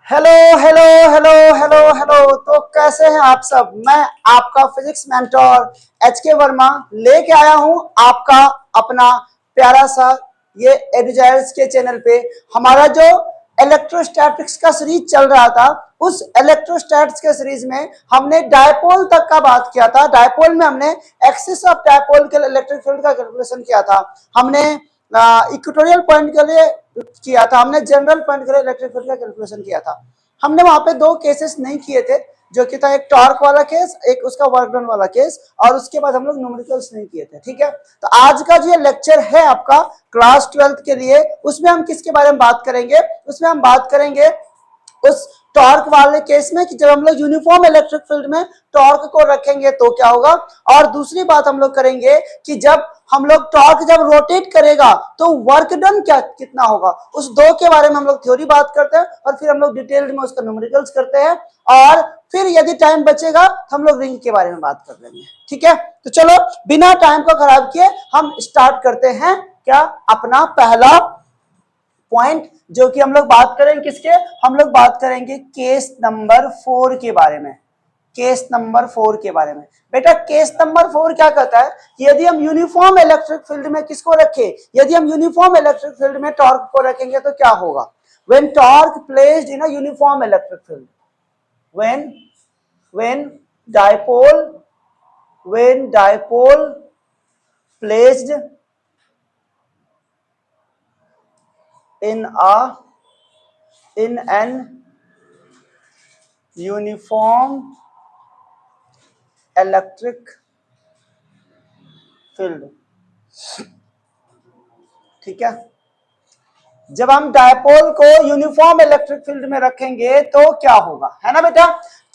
Hello hello hello hello hello. तो कैसे हैं आप सब। मैं आपका फिजिक्स मेंटोर एचके वर्मा लेके आया हूं आपका अपना प्यारा सा ये एडुजाइर्स के चैनल पे हमारा जो इलेक्ट्रोस्टैटिक्स का सीरीज चल रहा था। उस इलेक्ट्रोस्टैटिक्स के सीरीज में हमने डायपोल तक का बात किया था। डायपोल में हमने एक्सिस ऑफ डायपोल के इलेक्ट्रिक फील्ड का कैलकुलेशन किया था। हमने इक्वेटोरियल पॉइंट के लिए किया था। हमने जनरल पॉइंट के लिए इलेक्ट्रिक फील्ड का कैलकुलेशन किया था। हमने वहां पे दो केसेस नहीं किए थे, जो कि था एक टॉर्क वाला केस, एक उसका वर्क डन वाला केस, और उसके बाद हम लोग न्यूमेरिकल्स नहीं किए थे। ठीक है, तो आज का जो लेक्चर है आपका क्लास 12th के लिए, उसमें हम किसके बारे में बात करेंगे। उसमें हम बात करेंगे उस टॉर्क वाले केस में कि जब हम लोग यूनिफॉर्म इलेक्ट्रिक फील्ड में टॉर्क को रखेंगे तो क्या होगा। और दूसरी बात हम लोग करेंगे कि जब हम लोग टॉर्क जब रोटेट करेगा तो वर्क डन क्या कितना होगा। उस दो के बारे में हम लोग थ्योरी बात करते हैं और फिर हम लोग डिटेल्ड में उसका न्यूमेरिकल्स करते हैं, और फिर यदि टाइम बचेगा तो हम लोग रिंग के बारे में बात कर लेंगे। ठीक है, तो चलो बिना टाइम को खराब किए हम स्टार्ट करते हैं क्या अपना पहला पॉइंट, जो कि हम लोग बात करेंगे किसके। हम लोग बात करेंगे केस नंबर 4 के बारे में। केस नंबर 4 के बारे में बेटा, केस नंबर 4 क्या कहता है कि यदि हम यूनिफॉर्म इलेक्ट्रिक फील्ड में किसको रखें, यदि हम यूनिफॉर्म इलेक्ट्रिक फील्ड में टॉर्क को रखेंगे तो क्या होगा। When torque placed in a uniform electric field, when dipole placed in an uniform electric field। ठीक है, जब हम डायपोल को यूनिफॉर्म इलेक्ट्रिक फील्ड में रखेंगे तो क्या होगा, है ना बेटा।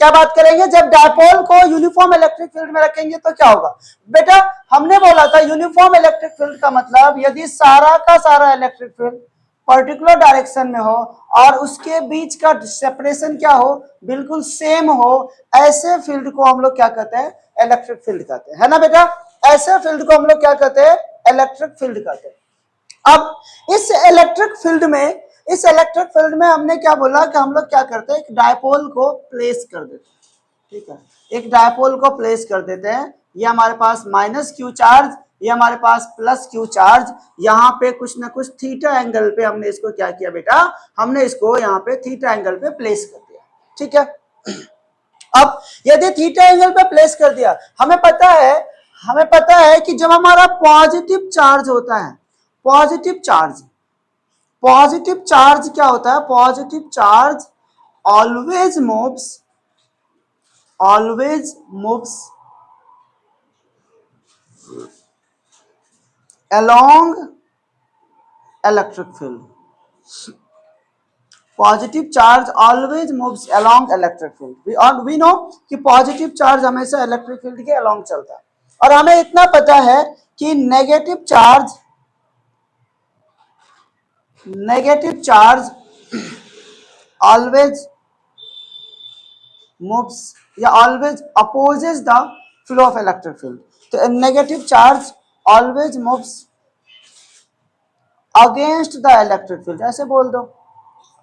क्या बात करेंगे, जब डायपोल को यूनिफॉर्म इलेक्ट्रिक फील्ड में रखेंगे तो क्या होगा बेटा। हमने बोला था यूनिफॉर्म इलेक्ट्रिक फील्ड का मतलब यदि सारा का सारा इलेक्ट्रिक फील्ड पर्टिकुलर डायरेक्शन में हो और उसके बीच का सेपरेशन क्या हो, बिल्कुल सेम हो, ऐसे फील्ड को हम लोग क्या कहते हैं, इलेक्ट्रिक फील्ड कहते हैं, है ना बेटा। ऐसे फील्ड को हम लोग क्या कहते हैं, इलेक्ट्रिक फील्ड कहते हैं। अब इस इलेक्ट्रिक फील्ड में हमने क्या बोला कि हम लोग क्या करते हैं, एक डायपोल को प्लेस कर देते हैं। ठीक है, एक डायपोल को प्लेस कर देते हैं। ये हमारे पास माइनस क्यू चार्ज, ये हमारे पास प्लस क्यू चार्ज, यहाँ पे कुछ ना कुछ थीटा एंगल पे हमने इसको क्या किया बेटा, हमने इसको यहाँ पे थीटा एंगल पे प्लेस कर दिया। ठीक है, अब यदि थीटा एंगल पे प्लेस कर दिया, हमें पता है कि जब हमारा पॉजिटिव चार्ज होता है, पॉजिटिव चार्ज क्या होता है, positive charge always moves along electric field। Positive charge always moves along electric field, और वी नो कि पॉजिटिव चार्ज हमेशा इलेक्ट्रिक फील्ड के along चलता है। और हमें इतना पता है कि नेगेटिव चार्ज ऑलवेज मूव्स या always opposes the flow of electric field. तो negative charge always moves against the electric field, ऐसे बोल दो,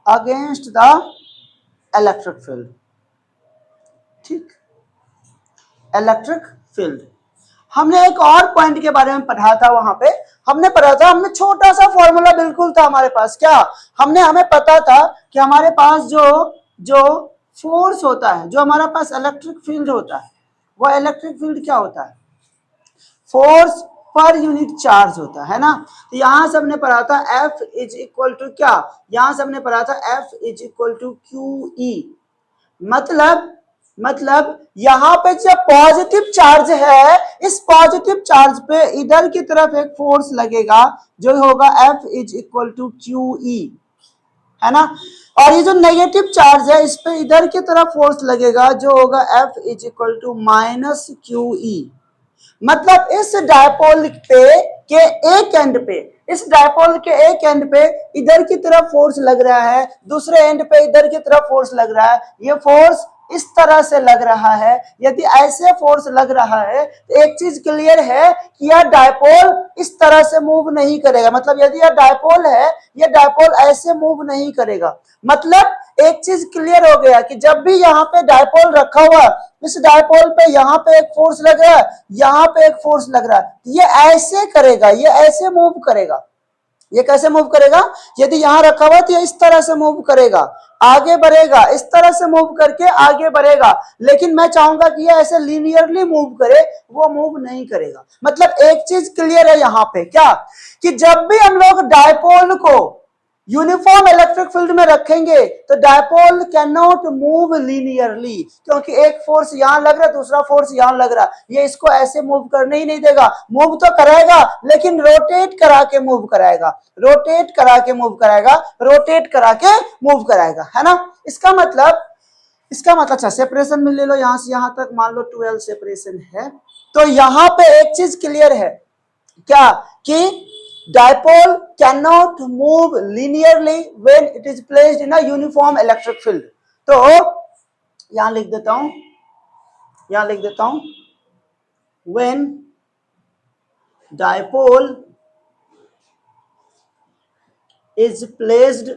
अगेंस्ट द इलेक्ट्रिक फील्ड। ठीक, इलेक्ट्रिक फील्ड। हमने एक और पॉइंट के बारे में पढ़ा था, वहां पे हमने पढ़ा था, हमने छोटा सा फॉर्मूला बिल्कुल था हमारे पास। क्या हमें पता था कि हमारे पास जो फोर्स होता है, जो हमारे पास इलेक्ट्रिक फील्ड होता है, वह इलेक्ट्रिक फील्ड क्या होता है, फोर्स पर यूनिट चार्ज होता है ना। तो यहां से हमने पढ़ा था F इज इक्वल टू क्या, यहां से हमने पढ़ा था F is equal to QE। मतलब यहां पे जो पॉजिटिव चार्ज है, इस पॉजिटिव चार्ज पे इधर की तरफ एक फोर्स लगेगा जो होगा F is equal to QE, है ना। और ये जो नेगेटिव चार्ज है, इस पे इधर की तरफ फोर्स लगेगा जो होगा F is equal to minus QE। मतलब इस डायपोल के एक एंड पे इधर की तरफ फोर्स लग रहा है, दूसरे एंड पे इधर की तरफ फोर्स लग रहा है। ये फोर्स इस तरह से लग रहा है। यदि ऐसे फोर्स लग रहा है तो एक चीज क्लियर है कि यह डायपोल इस तरह से मूव नहीं करेगा। मतलब यदि यह डायपोल है, यह डायपोल ऐसे मूव नहीं करेगा। मतलब एक चीज क्लियर हो गया कि जब भी यहाँ पे डायपोल रखा हुआ, इस डायपोल पे यहाँ पे एक फोर्स लग रहा है, यहाँ पे एक फोर्स लग रहा है, ये ऐसे करेगा, ये ऐसे मूव करेगा। ये कैसे मूव करेगा? यदि यहां रखा हुआ तो ये इस तरह से मूव करेगा, आगे बढ़ेगा, इस तरह से मूव करके आगे बढ़ेगा। लेकिन मैं चाहूंगा कि ये ऐसे लीनियरली मूव करे, वो मूव नहीं करेगा। मतलब एक चीज क्लियर है यहां पे, क्या कि जब भी हम लोग डायपोल को यूनिफॉर्म इलेक्ट्रिक फील्ड में रखेंगे तो dipole can not move linearly, क्योंकि एक फोर्स यहां लग रहा है, दूसरा फोर्स यहां लग रहा है, ये इसको ऐसे मूव करने ही नहीं देगा। मूव तो कराएगा लेकिन रोटेट करा के मूव कराएगा, रोटेट करा के मूव कराएगा, रोटेट करा के मूव कराएगा, है ना। इसका मतलब अच्छा सेपरेशन में ले लो, यहां से यहां तक मान लो 12 सेपरेशन है। तो यहां पे एक चीज क्लियर है, क्या कि dipole cannot move linearly when it is placed in a uniform electric field। तो यहां लिख देता हूं, when dipole is placed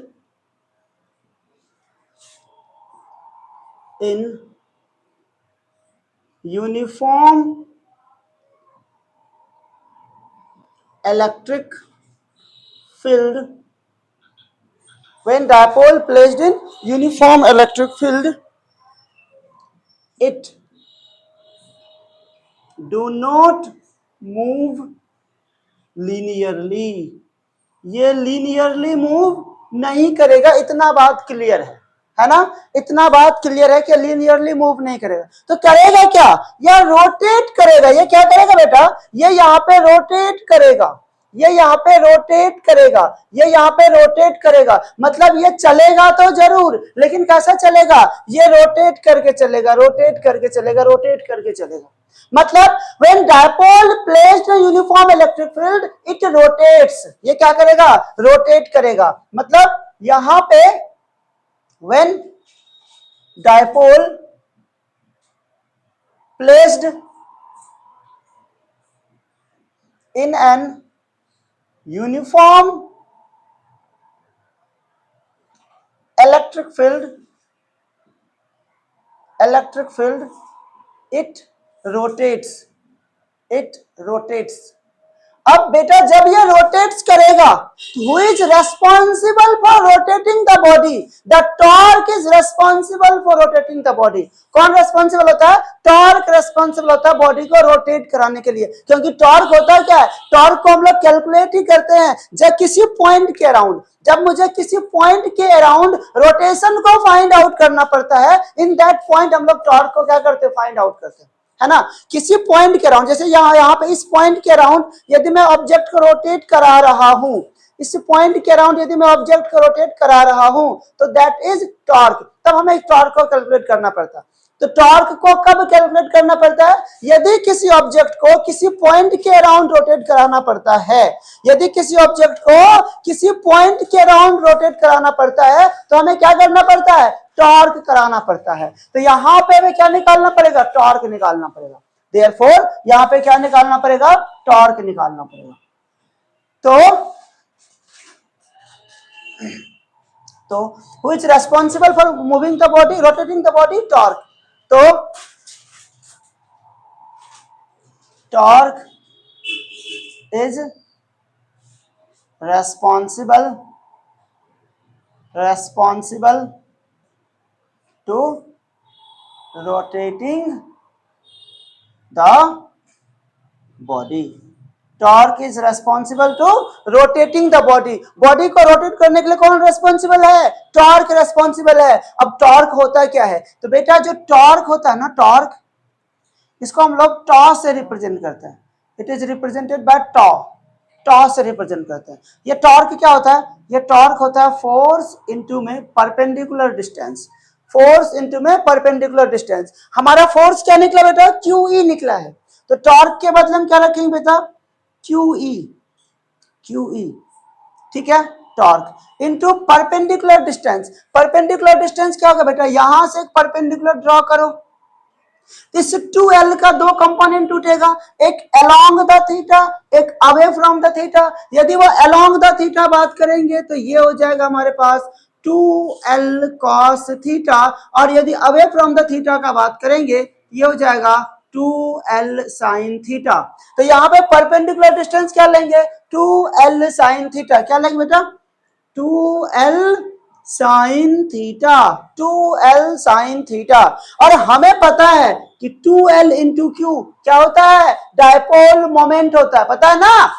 in uniform electric field, when dipole placed in uniform electric field, it do not move linearly। ये linearly move नहीं करेगा, इतना बात क्लियर है ना। इतना बात क्लियर है कि लीनियरली मूव नहीं करेगा। तो करेगा क्या? यह रोटेट करेगा। ये क्या करेगा बेटा? ये यहाँ पे रोटेट करेगा, ये यहाँ पे रोटेट करेगा, ये यहाँ पे रोटेट करेगा। मतलब ये चलेगा तो जरूर, लेकिन कैसा चलेगा? ये रोटेट करके चलेगा, रोटेट करके चलेगा, रोटेट करके चलेगा। मतलब when dipole placed in uniform electric field it rotates। ये क्या करेगा? रोटेट करेगा। मतलब यहां पे when dipole placed in an uniform electric field it rotates। अब बेटा जब ये रोटेट्स करेगा, who is responsible for rotating the body? The torque is responsible for rotating the body। कौन रेस्पॉन्सिबल होता है? टॉर्क रेस्पॉन्सिबल होता है बॉडी को रोटेट कराने के लिए। क्योंकि टॉर्क होता है क्या है? टॉर्क को हम लोग कैलकुलेट ही करते हैं जब किसी पॉइंट के अराउंड, जब मुझे किसी पॉइंट के अराउंड रोटेशन को फाइंड आउट करना पड़ता है, इन दैट पॉइंट हम लोग टॉर्क को क्या करते हैं? फाइंड आउट करते हैं, है ना। किसी पॉइंट के अराउंड, जैसे यहाँ पे इस पॉइंट के अराउंड यदि मैं ऑब्जेक्ट को रोटेट करा रहा हूं, इस पॉइंट के अराउंड यदि मैं ऑब्जेक्ट को रोटेट करा रहा हूं, तो दैट इज टॉर्क। तब हमें टॉर्क को कैलकुलेट करना पड़ता है। तो टॉर्क को कब कैलकुलेट करना पड़ता है? यदि किसी ऑब्जेक्ट को किसी पॉइंट के अराउंड रोटेट कराना पड़ता है, यदि किसी ऑब्जेक्ट को किसी पॉइंट के अराउंड रोटेट कराना पड़ता है, तो हमें क्या करना पड़ता है? टॉर्क कराना पड़ता है। तो यहां पे हमें क्या निकालना पड़ेगा? टॉर्क निकालना पड़ेगा। देयरफॉर यहां पे क्या निकालना पड़ेगा? टॉर्क निकालना पड़ेगा। तो who is responsible for moving the body, rotating the body? Torque। तो torque is responsible to rotating the body। Torque is responsible to rotating the body. Body को रोटेट करने के लिए कौन रेस्पॉन्सिबल है? टॉर्क रेस्पॉन्सिबल है। अब टॉर्क होता क्या है? तो बेटा जो टॉर्क होता है ना, टॉर्क, इसको हम लोग टॉ से रिप्रेजेंट करते हैं। इट इज रिप्रेजेंटेड बाय टॉ। टॉ से रिप्रेजेंट करते हैं। ये टॉर्क क्या होता है? ये टॉर्क होता है फोर्स इनटू में परपेंडिकुलर डिस्टेंस। फोर्स इनटू में परपेंडिकुलर डिस्टेंस। हमारा फोर्स क्या निकला बेटा? QE निकला है। तो टॉर्क के बदले हम क्या रखेंगे बेटा? QE, ठीक है। Torque into perpendicular distance. Perpendicular distance क्या होगा बेटा? यहां से एक परपेंडिकुलर ड्रॉ करो, इस 2L का दो कंपोनेंट टूटेगा, एक अलोंग द थीटा, एक अवे फ्रॉम द थीटा। यदि वो अलोंग द थीटा बात करेंगे तो ये हो जाएगा हमारे पास 2l cos थीटा, और यदि अवे फ्रॉम द थीटा का बात करेंगे ये हो जाएगा 2l sin थीटा। तो यहाँ पे परपेंडिकुलर डिस्टेंस क्या लेंगे, 2l sin थीटा। क्या लेंगे बेटा, 2l sin theta, 2l sin theta. और हमें पता है कि 2l इंटू क्यू क्या होता है, डायपोल मोमेंट होता है, पता है ना।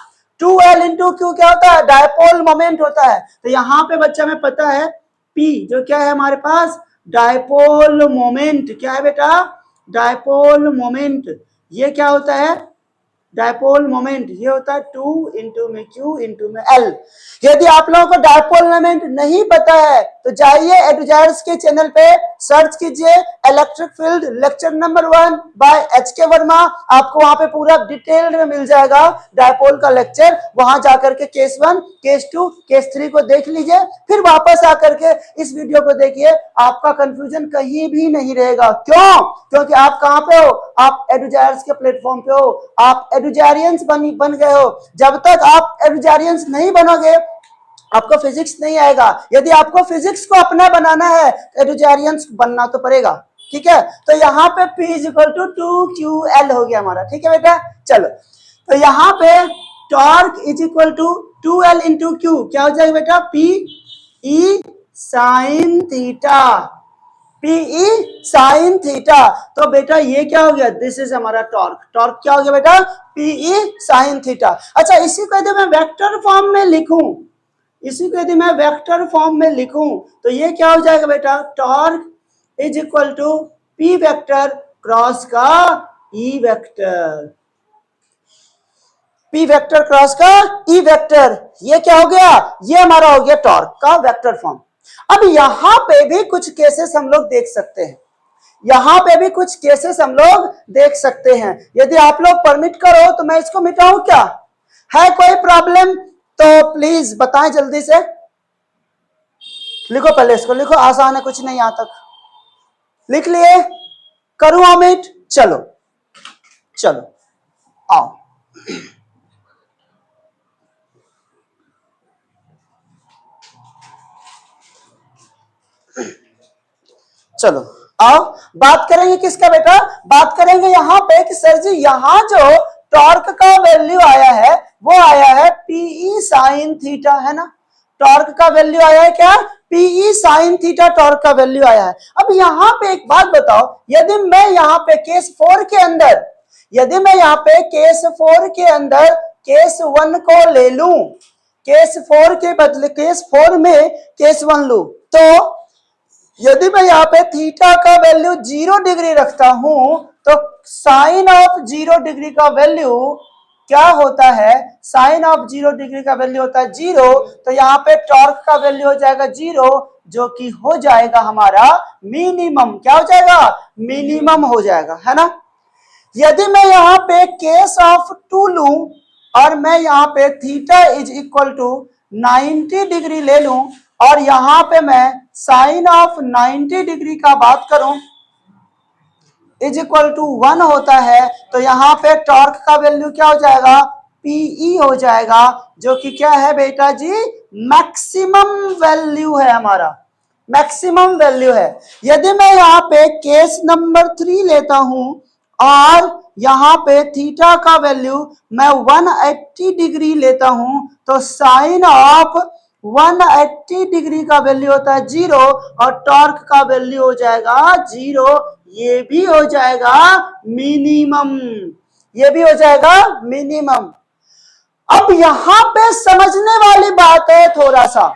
2l इंटू क्यू क्या होता है, डायपोल मोमेंट होता है। तो यहाँ पे बच्चा में पता है P जो क्या है हमारे पास, डायपोल मोमेंट। क्या है बेटा, डायपोल मोमेंट। ये क्या होता है, डायपोल मोमेंट। ये होता है 2 इंटू में Q इंटू में L। यदि आप लोगों को डायपोल मोमेंट नहीं पता है तो जाइए एडुजायर्स के चैनल पे सर्च कीजिए electric field lecture number 1 by HK Verma. आपको वहां पे पूरा डिटेल में मिल जाएगा डायपोल का लेक्चर। वहां जाकर के केस 1, केस 2, केस 3 को देख लीजिए, फिर वापस आकर के इस वीडियो को देखिए। आपका कंफ्यूजन कहीं भी नहीं रहेगा। क्यों, क्योंकि आप कहां पे हो, आप एडुजायर्स के प्लेटफॉर्म पे हो, आप एडुजारियंस बन गए हो। जब तक आप एडुजारियंस नहीं बनोगे आपको फिजिक्स नहीं आएगा। यदि आपको फिजिक्स को अपना बनाना है एडुजारियंस बनना तो पड़ेगा। ठीक है, तो यहाँ पे P इक्वल टू 2QL हो गया हमारा। ठीक है बेटा, चलो तो यहाँ पे torque is equal to 2L into Q क्या हो जाएगा बेटा, PE sine theta, PE sine theta. तो बेटा ये क्या हो गया, दिस इज हमारा टॉर्क। टॉर्क क्या हो गया बेटा, PE साइन थीटा। अच्छा इसी को यदि मैं वेक्टर फॉर्म में लिखूं, इसी को यदि मैं वेक्टर फॉर्म में लिखूं तो ये क्या हो जाएगा बेटा, torque is equal to P vector cross का E vector, P vector cross का E वेक्टर। ये क्या हो गया, ये हमारा हो गया टॉर्क का वेक्टर फॉर्म। अब यहां पे भी कुछ केसेस हम लोग देख सकते हैं, यहां पे भी कुछ केसेस हम लोग देख सकते हैं। यदि आप लोग परमिट करो तो मैं इसको मिटाऊं क्या, है कोई प्रॉब्लम तो प्लीज बताएं जल्दी से। लिखो पहले इसको, लिखो, आसान है, कुछ नहीं यहां तक लिख लिए, करूं अमिट, चलो चलो आओ। चलो आओ बात करेंगे किसका बेटा, बात करेंगे यहाँ पे कि सर जी यहाँ जो टॉर्क का वैल्यू आया है वो आया है PE साइन थीटा, है ना। टॉर्क का वैल्यू आया है क्या, PE साइन थीटा टॉर्क का वैल्यू आया है। अब यहाँ पे एक बात बताओ, यदि मैं यहाँ पे केस 4 के अंदर, यदि मैं यहाँ पे केस 4 के अंदर केस 1 को ले लूं, केस 4 के बदले केस 4 में केस 1 लूं, तो यदि मैं यहाँ पे थीटा का वैल्यू 0 डिग्री रखता हूं तो साइन ऑफ 0 डिग्री का वैल्यू क्या होता है, साइन ऑफ 0 डिग्री का वैल्यू होता है 0। तो यहाँ पे टॉर्क का वैल्यू हो जाएगा 0 जो कि हो जाएगा हमारा मिनिमम। क्या हो जाएगा, मिनिमम हो जाएगा, है ना। यदि मैं यहाँ पे केस ऑफ 2 लूं और मैं यहाँ पे theta is equal to 90 degree ले लूं और यहाँ पे मैं साइन ऑफ 90 डिग्री का बात करूं इज इक्वल टू 1 होता है, तो यहाँ पे टॉर्क का वैल्यू क्या हो जाएगा, PE हो जाएगा, जो कि क्या है बेटा जी, मैक्सिमम वैल्यू है हमारा, मैक्सिमम वैल्यू है। यदि मैं यहाँ पे केस नंबर 3 लेता हूं और यहाँ पे थीटा का वैल्यू मैं 180 डिग्री लेता हूं तो साइन ऑफ 180 डिग्री का वैल्यू होता है 0 और टॉर्क का वैल्यू हो जाएगा 0। ये भी हो जाएगा मिनिमम, ये भी हो जाएगा मिनिमम। अब यहां पे समझने वाली बात है थोड़ा सा,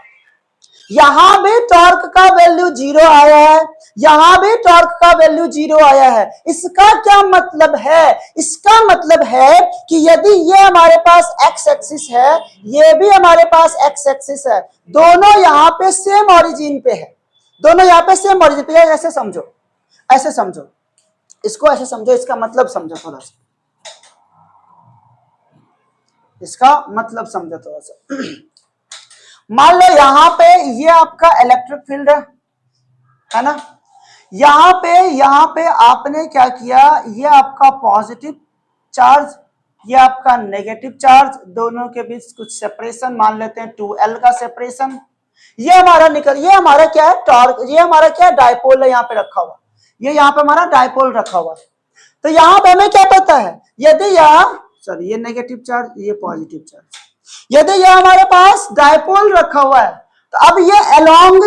यहां भी टॉर्क का वैल्यू 0 आया है, यहां भी टॉर्क का वैल्यू 0 आया है। इसका क्या मतलब है, इसका मतलब है कि यदि ये हमारे पास एक्स एक्सिस है, ये भी हमारे पास एक्स एक्सिस है, दोनों यहां पे सेम ओरिजिन पे है, दोनों यहां पे सेम ओरिजिन पे है। ऐसे समझो, ऐसे समझो, इसको ऐसे समझो, इसका मतलब समझो थोड़ा सा, इसका मतलब समझो थोड़ा सा। मान लो यहां पे ये आपका इलेक्ट्रिक फील्ड है ना, यहां पे आपने क्या किया, ये आपका पॉजिटिव चार्ज, ये आपका नेगेटिव चार्ज, दोनों के बीच कुछ सेपरेशन मान लेते हैं 2L का सेपरेशन। ये हमारा ये हमारा क्या है, टॉर्क, ये हमारा क्या है, डायपोल है यहाँ पे रखा हुआ, ये यहाँ पे हमारा डायपोल रखा हुआ। तो यहाँ पे हमें क्या पता है, यदि यहाँ सॉरी ये नेगेटिव चार्ज, ये पॉजिटिव चार्ज, यदि यह हमारे पास डायपोल रखा हुआ है तो अब ये अलोंग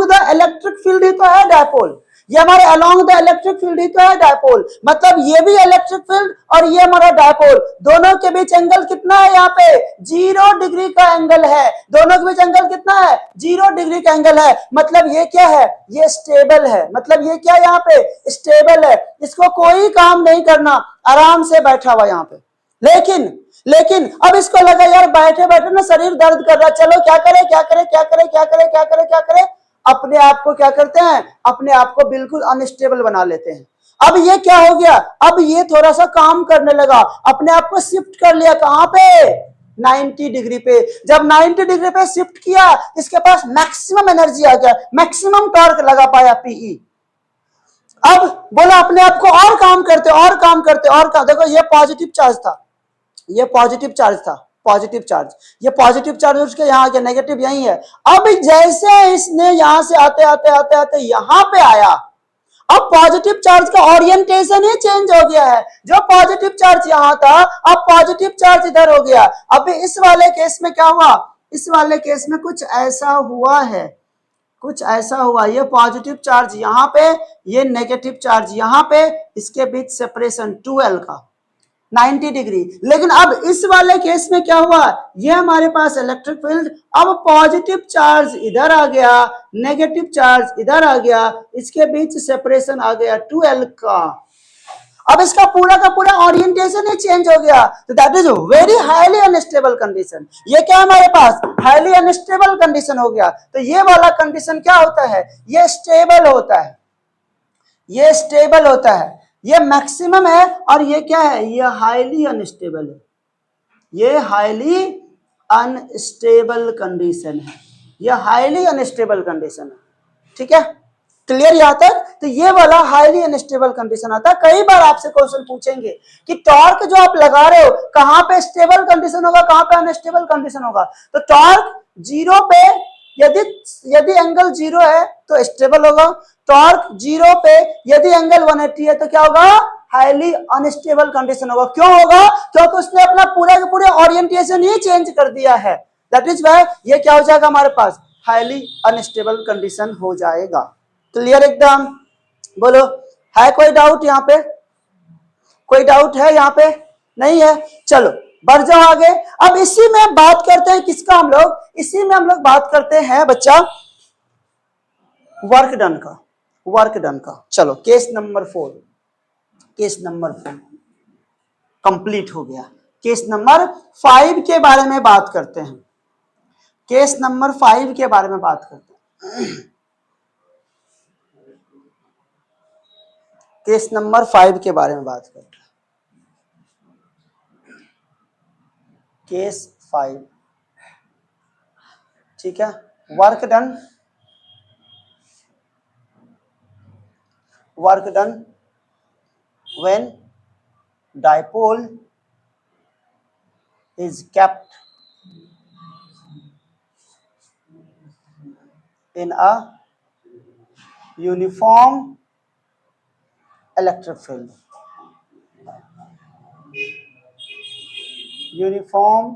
द इलेक्ट्रिक फील्ड ही तो है डायपोल, ये हमारे अलोंग द इलेक्ट्रिक फील्ड ही तो है डायपोल, मतलब ये भी इलेक्ट्रिक फील्ड और ये हमारा डायपोल, दोनों के बीच एंगल कितना है, यहाँ पे 0 डिग्री का एंगल है, दोनों के बीच एंगल कितना है, 0 डिग्री का एंगल है, मतलब ये क्या है, ये स्टेबल है, मतलब ये क्या यहाँ पे स्टेबल है, इसको कोई काम नहीं करना, आराम से बैठा हुआ यहाँ पे। लेकिन अब इसको लगा यार बैठे बैठे ना शरीर दर्द कर रहा, चलो क्या करे क्या करे क्या करे क्या करे क्या करे क्या करे, अपने आप को क्या करते हैं, अपने आप को बिल्कुल अनस्टेबल बना लेते हैं। अब ये क्या हो गया, अब ये थोड़ा सा काम करने लगा, अपने आप को शिफ्ट कर लिया कहां पे, 90 डिग्री पे। जब 90 डिग्री पे शिफ्ट किया, इसके पास मैक्सिमम एनर्जी आ गया, मैक्सिमम टॉर्क लगा पाया पीई। अब बोला अपने आप को और काम करते और काम करते और काम, देखो ये पॉजिटिव चार्ज था, ये पॉजिटिव चार्ज था, पॉजिटिव चार्ज, ये पॉजिटिव चार्ज उसके यहाँ के नेगेटिव यही है। अब जैसे इसने यहां से आते आते आते आते यहां पे आया, अब पॉजिटिव चार्ज का ओरिएंटेशन ही चेंज हो गया है, जो पॉजिटिव चार्ज यहां था अब पॉजिटिव चार्ज इधर हो गया। अब इस वाले केस में क्या हुआ, इस वाले केस में कुछ ऐसा हुआ है, कुछ ऐसा हुआ, ये पॉजिटिव चार्ज यहाँ पे, ये नेगेटिव चार्ज यहाँ पे, इसके बीच सेपरेशन 2L का 90 डिग्री। लेकिन अब इस वाले केस में क्या हुआ, ये हमारे पास इलेक्ट्रिक फील्ड, अब पॉजिटिव चार्ज इधर आ गया, नेगेटिव चार्ज इधर आ गया, इसके बीच सेपरेशन आ गया 2L का। अब इसका पूरा का पूरा ओरिएंटेशन ही चेंज हो गया, तो that is very highly unstable condition. ये क्या हमारे पास हाईली अनस्टेबल कंडीशन हो गया। तो ये वाला कंडीशन क्या होता है, ये स्टेबल होता है, ये स्टेबल होता है, ये मैक्सिमम है, और ये क्या है, ये हाईली अनस्टेबल है, ये हाईली अनस्टेबल कंडीशन है, ये हाईली अनस्टेबल कंडीशन है। ठीक है, क्लियर यहां तक। तो ये वाला हाईली अनस्टेबल कंडीशन आता है। कई बार आपसे क्वेश्चन पूछेंगे कि टॉर्क जो आप लगा रहे हो कहां पे स्टेबल कंडीशन होगा, कहां पे अनस्टेबल कंडीशन होगा। तो टॉर्क 0 पे यदि एंगल 0 है तो स्टेबल होगा, टॉर्क 0 पे यदि एंगल 180 है तो क्या होगा, हाईली अनस्टेबल कंडीशन होगा। क्यों होगा, क्योंकि उसने अपना पूरा के पूरे ओरिएंटेशन ही चेंज कर दिया है। दैट इज व्हाई ये क्या हो जाएगा हमारे पास, हाईली अनस्टेबल कंडीशन हो जाएगा। क्लियर एकदम, बोलो है कोई डाउट यहाँ पे, कोई डाउट है यहाँ पे, नहीं है। चलो बढ़ जाओ आगे। अब इसी में बात करते हैं किसका, हम लोग इसी में हम लोग बात करते हैं बच्चा वर्क डन का, वर्क डन का। चलो case number 4, case number 4 complete हो गया। केस नंबर 5 के बारे में बात करते हैं, केस नंबर 5 के बारे में बात करते हैं। केस नंबर 5 के बारे में बात करते हैं। केस 5, ठीक है। Work done, work done when dipole is kept in a uniform electric field, uniform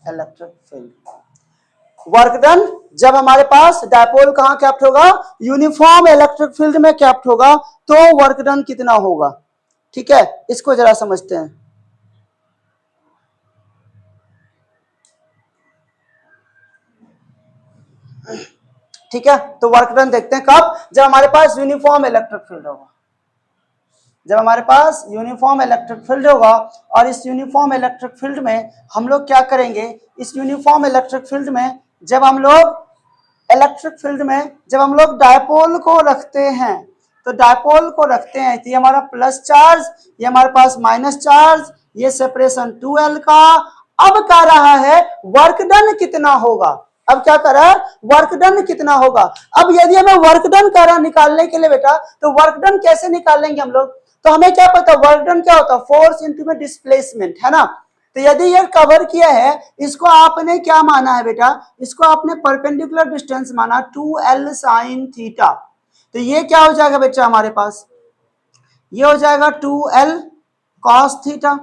electric field. Work done जब हमारे पास डायपोल कहां कैप्ट होगा, यूनिफॉर्म इलेक्ट्रिक फील्ड में कैप्ट होगा, तो वर्क डन कितना होगा। ठीक है, इसको जरा समझते हैं। ठीक है, तो वर्क डन देखते हैं कब, जब हमारे पास यूनिफॉर्म इलेक्ट्रिक फील्ड होगा, जब हमारे पास यूनिफॉर्म इलेक्ट्रिक फील्ड होगा। और इस यूनिफॉर्म इलेक्ट्रिक फील्ड में हम लोग क्या करेंगे, इस यूनिफॉर्म इलेक्ट्रिक फील्ड में जब हम लोग इलेक्ट्रिक फील्ड में जब हम लोग डायपोल को रखते हैं, तो डायपोल को रखते हैं तो ये हमारा प्लस चार्ज, ये हमारे पास माइनस चार्ज, ये सेपरेशन 2L का। अब कह रहा है वर्क डन कितना होगा, अब क्या कर रहा है, वर्क डन कितना होगा। अब यदि हमें वर्क डन कर रहा निकालने के लिए बेटा, तो वर्क डन कैसे निकालेंगे हम लोग, तो हमें क्या पता वर्क डन क्या होता है, फोर्स इनटू में डिस्प्लेसमेंट, है ना। तो यदि ये कवर किया है, इसको आपने क्या माना है बेटा, इसको आपने परपेंडिकुलर डिस्टेंस माना 2l sin थीटा। तो ये क्या हो जाएगा बच्चा हमारे पास, ये हो जाएगा 2l cos थीटा।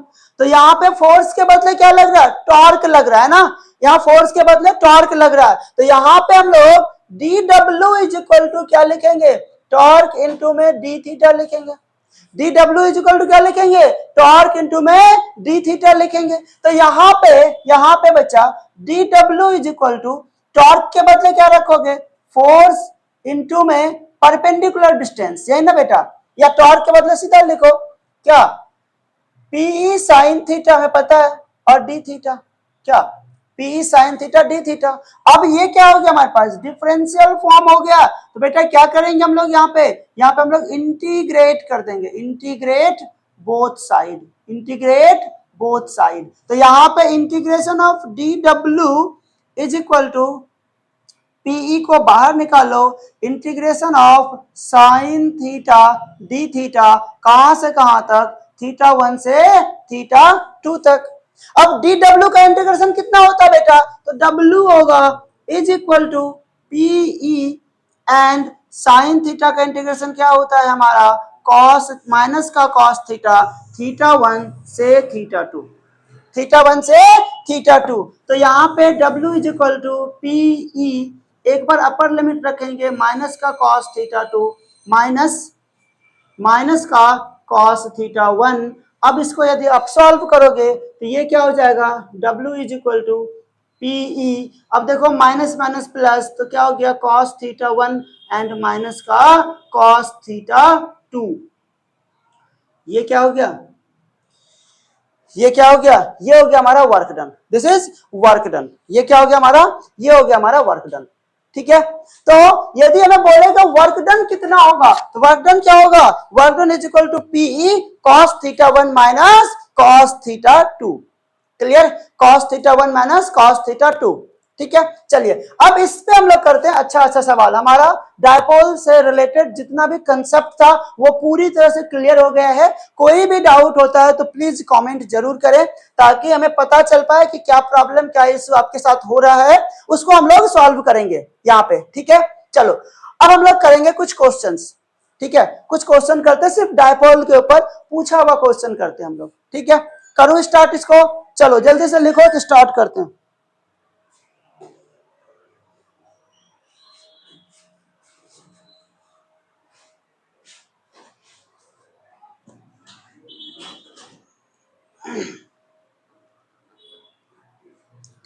तो यहाँ पे फोर्स के बदले क्या लग रहा है, टॉर्क लग रहा है ना, यहाँ फोर्स के बदले टॉर्क लग रहा है। तो यहाँ पे हम लोग dw इज इक्वल टू क्या लिखेंगे, टॉर्क इंटू में डी थीटा लिखेंगे। dw इज इक्वल टू क्या लिखेंगे, टॉर्क इंटू में डी थीटा लिखेंगे। तो यहाँ पे बच्चा dw is equal to torque के बदले क्या रखोगे, फोर्स इंटू में परपेंडिकुलर डिस्टेंस, यही ना बेटा, या टॉर्क के बदले सीधा लिखो क्या, पीई साइन थीटा हमें पता है, और डी थीटा क्या, PE sine theta D theta. अब ये क्या हो गया हमारे पास, डिफरेंशियल फॉर्म हो गया। तो बेटा क्या करेंगे हम लोग, यहाँ पे हम लोग इंटीग्रेट कर देंगे, integrate both side, integrate both side. तो यहाँ पे integration of D W is equal to PE को बाहर निकालो, integration of sine theta D theta, कहां से कहां तक, थीटा 1 से थीटा 2 तक। अब डी डब्ल्यू का इंटीग्रेशन कितना होता है बेटा, तो डब्ल्यू होगा is equal to PE and sine theta का इंटीग्रेशन क्या होता है हमारा, कॉस माइनस का कॉस थीटा, थीटा 1 से थीटा 2, थीटा 1 से थीटा 2। तो यहाँ पे W is equal to PE, एक बार अपर लिमिट रखेंगे, माइनस का कॉस थीटा 2 माइनस का कॉस थीटा 1। अब इसको यदि आप सॉल्व करोगे तो ये क्या हो जाएगा, W is equal to PE, अब देखो माइनस माइनस प्लस, तो क्या हो गया कॉस थीटा 1 एंड माइनस का कॉस थीटा 2। ये क्या हो गया, ये क्या हो गया, ये हो गया हमारा work done, this is work done. ये क्या हो गया हमारा, ये हो गया हमारा वर्क डन। ठीक है, तो यदि हमें बोलेगा वर्क डन कितना होगा, तो वर्क डन क्या होगा, work done is equal to PE cos theta 1 minus cos theta 2। Clear, cos theta 1 minus cos theta 2। ठीक है, चलिए अब इस पे हम लोग करते हैं अच्छा सवाल। हमारा डायपोल से रिलेटेड जितना भी कंसेप्ट था वो पूरी तरह से क्लियर हो गया है। कोई भी डाउट होता है तो प्लीज कमेंट जरूर करें, ताकि हमें पता चल पाए कि क्या प्रॉब्लम, क्या इश्यू आपके साथ हो रहा है, उसको हम लोग सॉल्व करेंगे यहाँ पे। ठीक है, चलो अब हम लोग करेंगे कुछ क्वेश्चंस। ठीक है, कुछ क्वेश्चन करते हैं, सिर्फ डायपोल के ऊपर पूछा हुआ क्वेश्चन करते हैं हम लोग। ठीक है, करूं स्टार्ट इसको, चलो जल्दी से लिखो तो स्टार्ट करते हैं।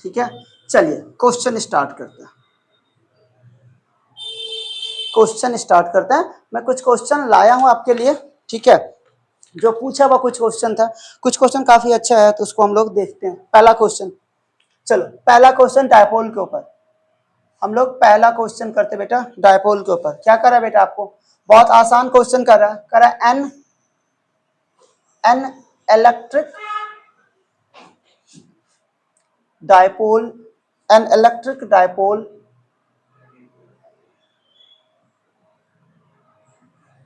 ठीक है, चलिए क्वेश्चन स्टार्ट करते हैं, क्वेश्चन स्टार्ट करते हैं। मैं कुछ क्वेश्चन लाया हूं आपके लिए। ठीक है, जो पूछा हुआ कुछ क्वेश्चन था, कुछ क्वेश्चन काफी अच्छा है, तो उसको हम लोग देखते हैं। पहला क्वेश्चन, चलो पहला क्वेश्चन डायपोल के ऊपर, हम लोग पहला क्वेश्चन करते बेटा डायपोल के ऊपर। क्या कर रहा है बेटा, आपको बहुत आसान क्वेश्चन कर रहा है N electric dipole, N electric dipole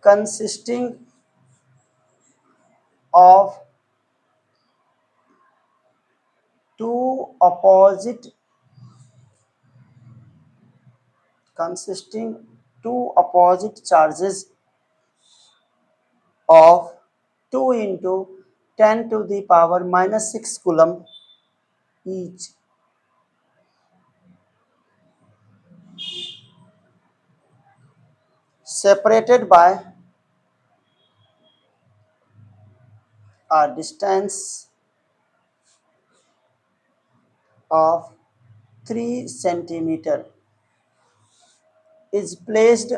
consisting of two opposite charges of 2 into 10 to the power minus 6 coulomb each, separated by a distance of 3 centimeter, is placed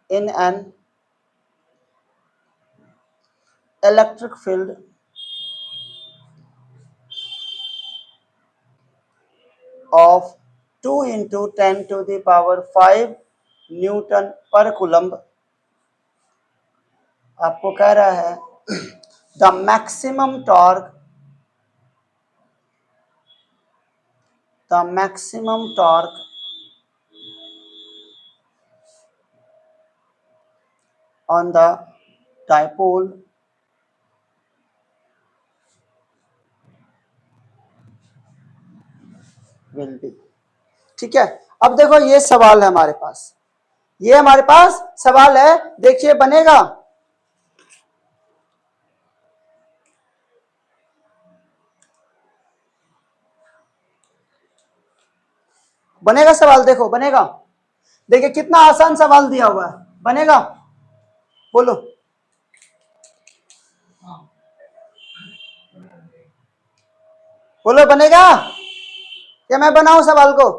in an electric field of 2 into 10 to the power 5 Newton पर coulomb. आपको कह रहा है the maximum torque on the dipole will be। ठीक है, अब देखो ये सवाल है हमारे पास, ये हमारे पास सवाल है, देखिए बनेगा, बनेगा सवाल, देखो बनेगा, देखिए कितना आसान सवाल दिया हुआ है, बनेगा, बोलो, बोलो बनेगा या मैं बनाऊं सवाल को?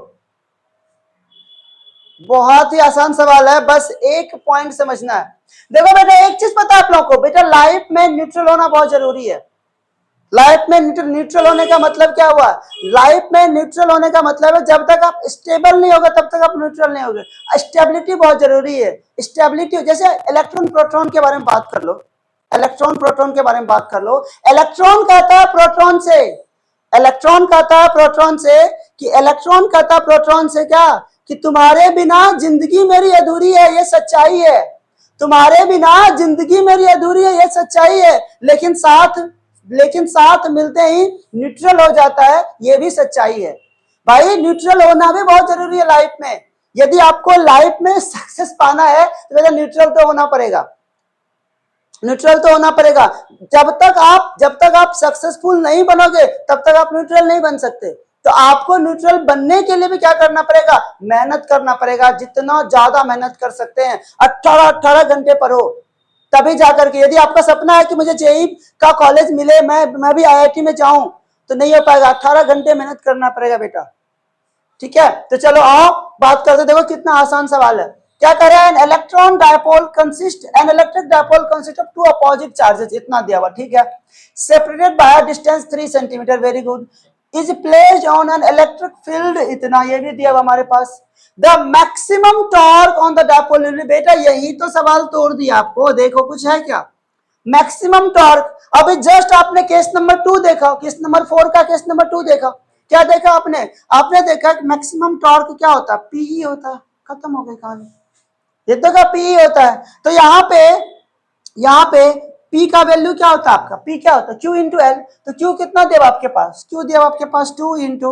बहुत ही आसान सवाल है, बस एक पॉइंट समझना है। देखो बेटा एक चीज पता है आप लोगों को, बेटा लाइफ में न्यूट्रल होना बहुत जरूरी है। लाइफ में न्यूट्रल होने का मतलब क्या हुआ? लाइफ में न्यूट्रल होने का मतलब है जब तक आप स्टेबल नहीं होगा तब तक आप न्यूट्रल नहीं होगे। स्टेबिलिटी बहुत जरूरी है। स्टेबिलिटी जैसे इलेक्ट्रॉन प्रोटॉन के बारे में बात कर लो, इलेक्ट्रॉन प्रोटॉन के बारे में बात कर लो। इलेक्ट्रॉन कहता है प्रोटॉन से, इलेक्ट्रॉन कहता है प्रोटॉन से कि इलेक्ट्रॉन कहता है प्रोटॉन से क्या, कि तुम्हारे बिना जिंदगी मेरी अधूरी है, ये सच्चाई है। तुम्हारे बिना जिंदगी मेरी अधूरी है, ये सच्चाई है। लेकिन साथ मिलते ही न्यूट्रल हो जाता है, ये भी सच्चाई है। भाई न्यूट्रल होना भी बहुत जरूरी है लाइफ में। यदि आपको लाइफ में सक्सेस पाना है तो न्यूट्रल तो होना पड़ेगा, न्यूट्रल तो होना पड़ेगा। जब तक आप सक्सेसफुल नहीं बनोगे तब तक आप न्यूट्रल नहीं बन सकते। तो आपको न्यूट्रल बनने के लिए भी क्या करना पड़ेगा? मेहनत करना पड़ेगा, जितना ज्यादा मेहनत कर सकते हैं। 18 घंटे पढ़ो, तभी जाकर के, यदि आपका सपना है कि मुझे जेई का कॉलेज मिले, मैं भी आईआईटी में जाऊं, तो नहीं हो पाएगा। 18 घंटे मेहनत करना पड़ेगा बेटा। ठीक है, तो चलो आओ बात करते, देखो कितना आसान सवाल है। क्या कह रहा है? An electron dipole consist, an electric dipole consist of two opposite charges, इतना दिया हुआ, ठीक है, separated by distance 3 centimetre, very good, is placed on an electric field, इतना, ये भी दिया हुआ हमारे पास। The maximum torque on the dipole, बेटा यही तो सवाल तोड़ दिया आपको, देखो कुछ है क्या? मैक्सिमम टॉर्क, अभी जस्ट आपने केस नंबर 2 देखा, केस नंबर 4 का केस नंबर 2 देखा, क्या देखा आपने? आपने देखा मैक्सिमम टॉर्क क्या होता है? पीई होता है, खत्म हो गई कहानी, ये तो का पीई होता है। तो यहाँ पे पी का वैल्यू क्या होता है आपका? पी क्या होता है? Q into L. तो क्यू कितना दिया आपके पास? क्यू दिया आपके पास 2 इंटू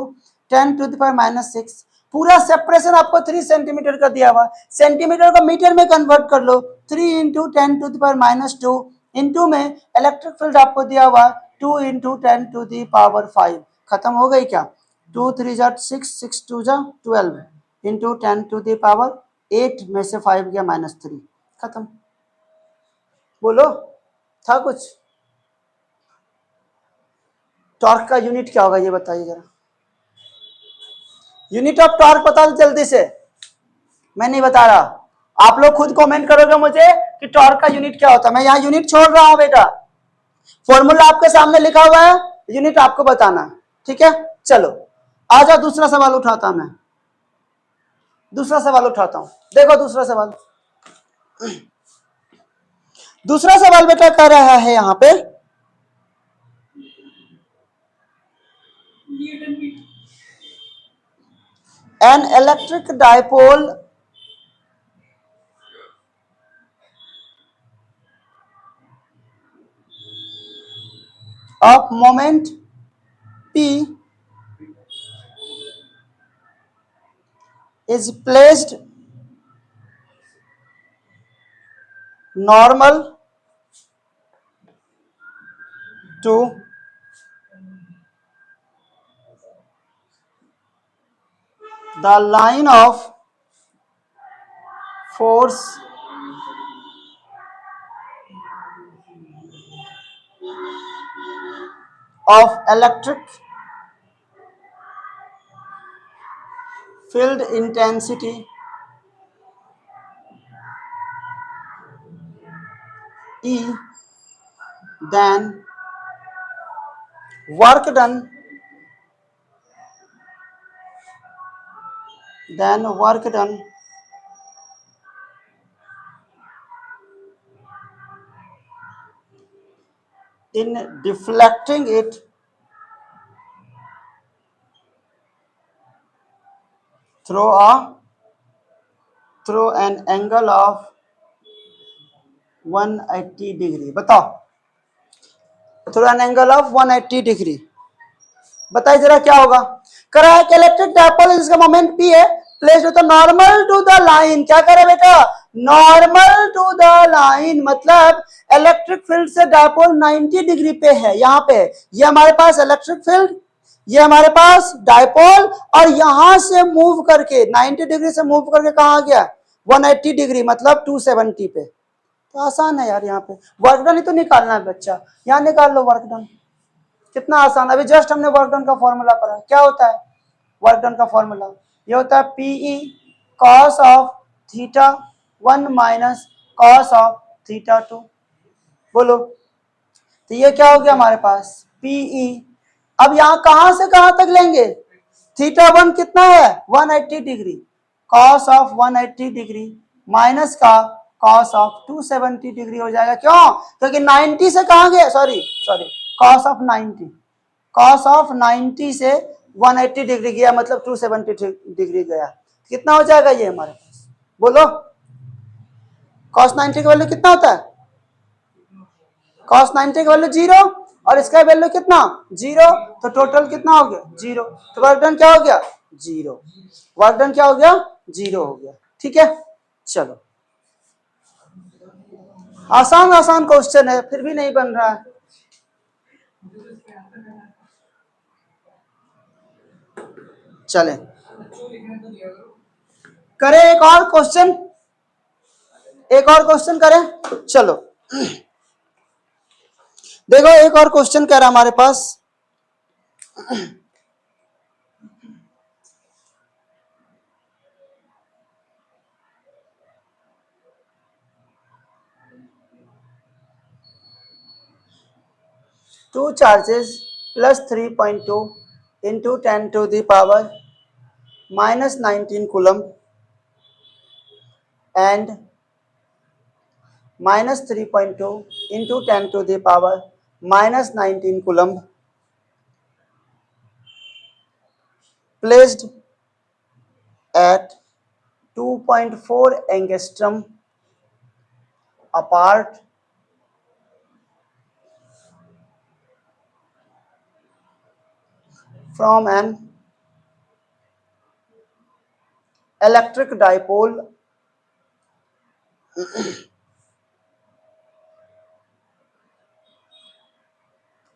10⁻⁻6। पूरा सेपरेशन आपको 3 सेंटीमीटर का दिया हुआ, सेंटीमीटर को मीटर में कन्वर्ट कर लो, 3 इंटू 10⁻², इंटू में इलेक्ट्रिक फील्ड आपको दिया हुआ 2 इंटू 10⁻5। खत्म हो गई क्या? 2 3 जा 6, 6 2 जा 12, इंटू 10⁻8 में से 5 गया -3, खत्म। बोलो, था कुछ? टॉर्क का यूनिट क्या होगा ये बताइए जरा, यूनिट ऑफ टॉर्क बता दो जल्दी से, मैं नहीं बता रहा, आप लोग खुद कमेंट करोगे मुझे कि टॉर्क का यूनिट क्या होता है। मैं यहाँ यूनिट छोड़ रहा हूं बेटा, फॉर्मूला आपके सामने लिखा हुआ है, यूनिट आपको बताना है, ठीक है। चलो आ जाओ, दूसरा सवाल उठाता मैं, दूसरा सवाल उठाता हूं, देखो दूसरा सवाल। दूसरा सवाल बेटा कह रहा है यहाँ पे, N electric dipole of moment P is placed normal to the line of force of electric field intensity E, then work done, in deflecting it through an angle of 180 degree. बताओ, through an angle of 180 degree. बताइए जरा क्या होगा। करा है electric dipole जिसका moment P है, place होता नॉर्मल टू द लाइन। क्या करे बेटा, नॉर्मल टू द लाइन, मतलब इलेक्ट्रिक फील्ड से डायपोल 90 डिग्री पे है, यहाँ पे ये हमारे पास इलेक्ट्रिक फील्ड, ये हमारे पास डायपोल, और यहां से मूव करके 90 डिग्री से मूव करके कहा आ गया 180 डिग्री, मतलब 270 पे। तो आसान है यार, यहाँ पे वर्क डन ही तो निकालना है बच्चा, यहाँ निकाल लो वर्क डन। कितना आसान, अभी जस्ट हमने वर्क डन का फॉर्मूला पढ़ा। क्या होता है वर्क डन का फॉर्मूला, ये होता है PE cos of theta 1 minus cos of theta 2। बोलो, तो ये क्या हो गया हमारे पास पीई। अब यहां कहां से कहां तक लेंगे, थीटा 1 कितना है 180 degree, cos of 180 degree minus का कॉस ऑफ 270 डिग्री हो जाएगा। क्यों, क्योंकि 90 से कहां गए, sorry cos of 90, cos of 90 से 180 डिग्री गया, मतलब 270 डिग्री गया। कितना हो जाएगा ये हमारे पास, बोलो, कॉस 90 का वैल्यू कितना होता है, कॉस 90 का वैल्यू 0 और इसका वैल्यू कितना 0, तो टोटल कितना हो गया 0। तो वर्क डन क्या हो गया 0, वर्क डन क्या हो गया 0 हो गया। ठीक है, चलो आसान आसान क्वेश्चन है, फिर भी नहीं बन रहा है। चले करें एक और क्वेश्चन, एक और क्वेश्चन करें, चलो देखो एक और क्वेश्चन कह रहा हमारे पास। Two charges plus 3.2 into 10 to the power minus 19 coulomb and minus 3.2 into 10 to the power minus 19 coulomb placed at 2.4 angstrom apart from an electric dipole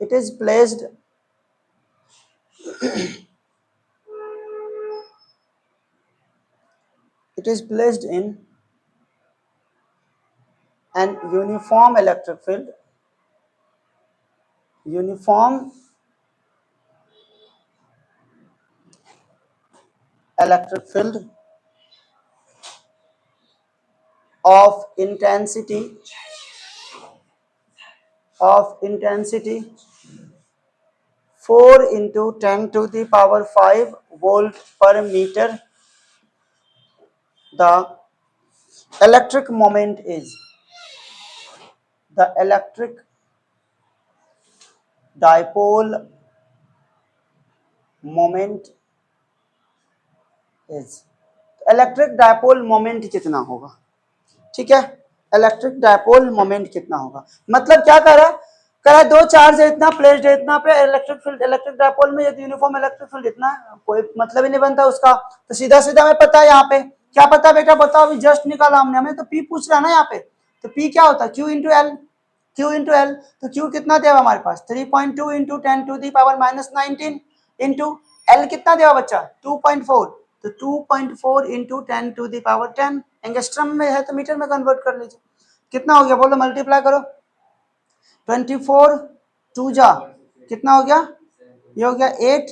it is placed in an uniform electric field of intensity 4 into 10 to the power 5 volt per meter. The electric moment is, the electric dipole moment is, electric dipole moment कितना होगा। ठीक है, electric dipole moment कितना होगा, मतलब क्या कर रहा है, कह रहा दो चार्ज है इतना, प्लेस्ड है इतना पे, इलेक्ट्रिक फील्ड इलेक्ट्रिक डायपोल में यदि यूनिफॉर्म इलेक्ट्रिक फील्ड इतना, कोई मतलब ही नहीं बनता उसका। तो सीधा सीधा हमें पता है, यहाँ पे क्या पता है बेटा, बताओ, अभी जस्ट निकाला हमने, हमें तो पी पूछ रहा है ना यहाँ पे, तो पी क्या होता है क्यू इंटू एल, तो क्यू कितना दिया हमारे पास 3.2 into 10 to the power minus 19 into L कितना दिया बच्चा 2.4, तो 2.4 into 10 to the power 10 angstrom में है तो मीटर में कन्वर्ट कर लीजिए, कितना हो गया बोलो, मल्टीप्लाई करो, 24 टू जा कितना हो गया, ये हो गया 8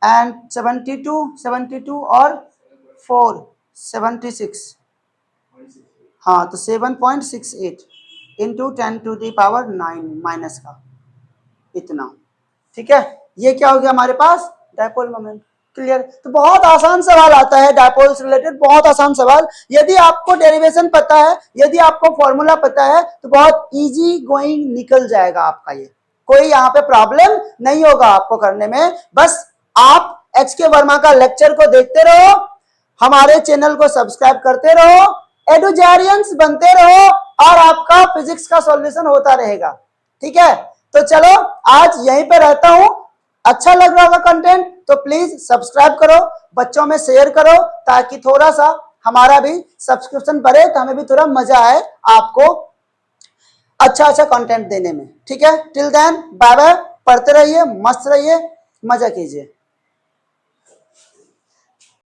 एंड 72 और 4 76, हाँ तो 7.68 into 10 to the power 9 minus का इतना। ठीक है, ये क्या हो गया हमारे पास डायपोल मोमेंट। क्लियर, तो बहुत आसान सवाल आता है डायपोल से रिलेटेड, बहुत आसान सवाल, यदि आपको डेरिवेशन पता है, यदि आपको फॉर्मूला पता है तो बहुत इजी गोइंग निकल जाएगा आपका, ये कोई यहाँ पे प्रॉब्लम नहीं होगा आपको करने में। बस आप HK वर्मा का लेक्चर को देखते रहो, हमारे चैनल को सब्सक्राइब करते रहो, एडुजारियंस बनते रहो, और आपका फिजिक्स का सॉल्यूशन होता रहेगा। ठीक है, तो चलो आज यहीं पे रहता हूं। अच्छा लग रहा होगा कंटेंट तो प्लीज सब्सक्राइब करो, बच्चों में शेयर करो, ताकि थोड़ा सा हमारा भी सब्सक्रिप्शन बढ़े, तो हमें भी थोड़ा मजा आए आपको अच्छा अच्छा कंटेंट देने में। ठीक है, टिल देन बाय बाय, पढ़ते रहिए, मस्त रहिए, मजा कीजिए।